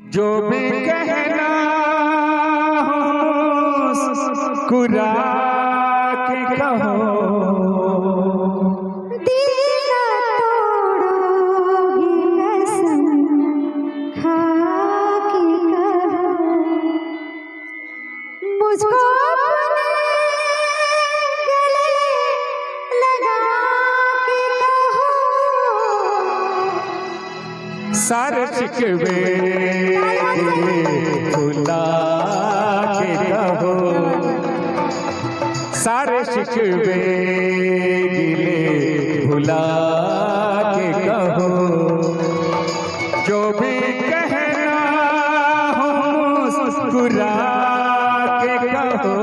जो भी कहना हो मुस्कुरा के कहो, दिल ना तोड़ोगी कसम खा के कहो, मुझको अपने गले लगा के कहो, सारे शिकवे भुला के कहो, सारे शिकवे गिले भुला के कहो, जो भी कहना हो मुस्कुरा के कहो,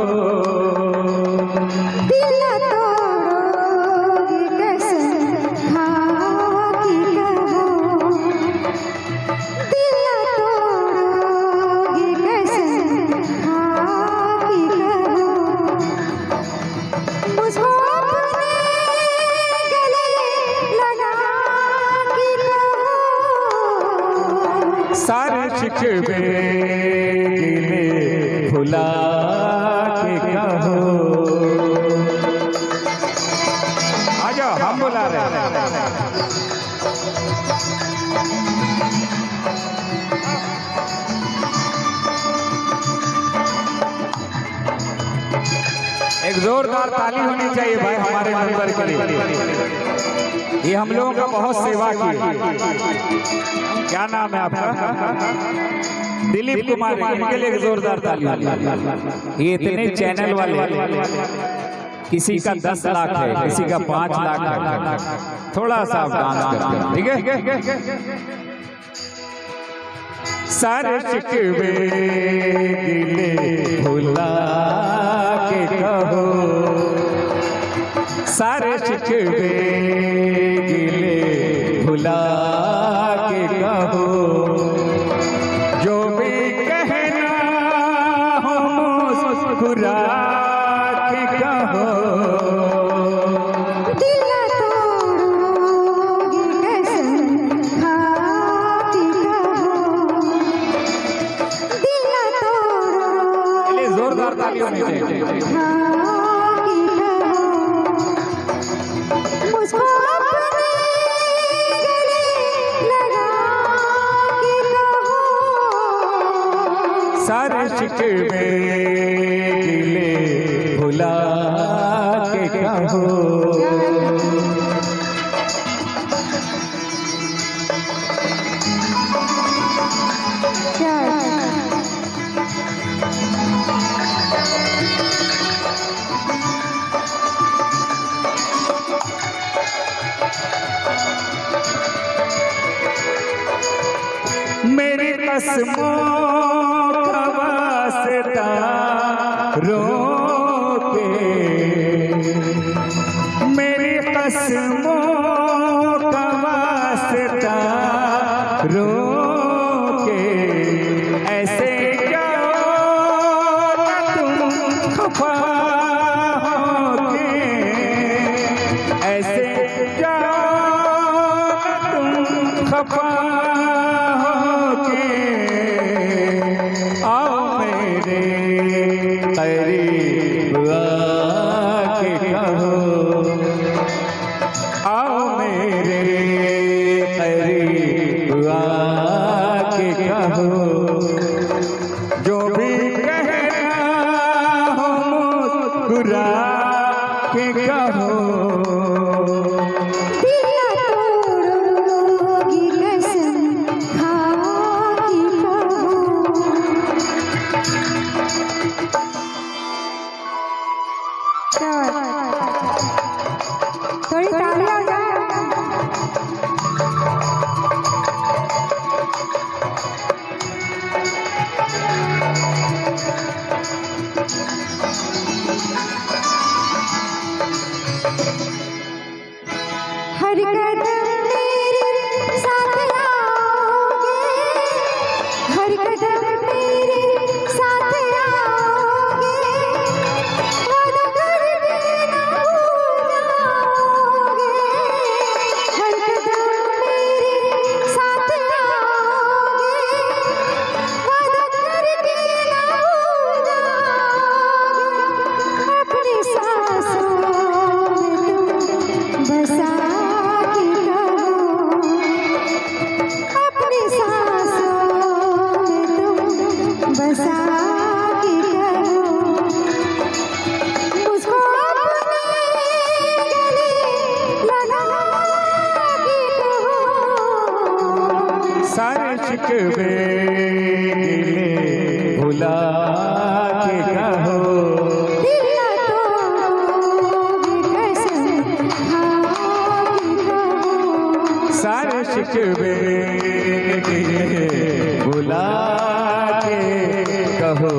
दिल ना तोड़ोगी कसम खा के कहो, दिल ना तोड़ोगी कसम खा के कहो, मुझको अपने गले लगा के कहो, सारे शिकवे गिले भुला के कहो। आ जाओ, हम बुला रहे हैं। एक जोरदार ताली होनी चाहिए भाई हमारे मेंबर के लिए। ये हम लोगों का बहुत सेवा की। क्या नाम है आपका? दिलीप कुमार। इनके लिए एक जोरदार ताली। ये इतने चैनल वाले, किसी का 10 लाख है, किसी का 5 लाख है। थोड़ा सा आप डांस करते हैं, ठीक है? सारे शिकवे गिले भुला के कहो, सारे शिकवे गिले भुला के कहो, जो भी कहना हो मुस्कुरा के कहो, दिल ना तोड़ोगी कसम खा के कहो, दिल ना तोड़ोगी जोरदार ताली होनी चाहिए। खा के कहो, मुझको अपने गले लगा के कहो, सारे शिकवे गिले भुला के कहो, क्या मेरी कसमों का वास्ता रोके, मेरी कसमों का वास्ता रोके, ऐसे जाओ ना तुम खफा होके, ऐसे जाओ ना तुम खफा होके, आओ मेरे करीब आके कहो, आओ मेरे करीब आके कहो, जो भी कहना हो मुस्कुरा के कहो, दिल ना तोड़ोगी कसम खा के कहो, थोड़ी तालियां बजाओ। हर कदम मेरे साथ आओगे, हर कदम मेरे साथ आओगे, वादा करके ना भूल जाओगे, हर कदम मेरे साथ आओगे, सारे शिकवे गिले भुला के कहो, दिल ना तोड़ोगे कसम खा के कहो। सारे शिकवे गिले भुला के कहो।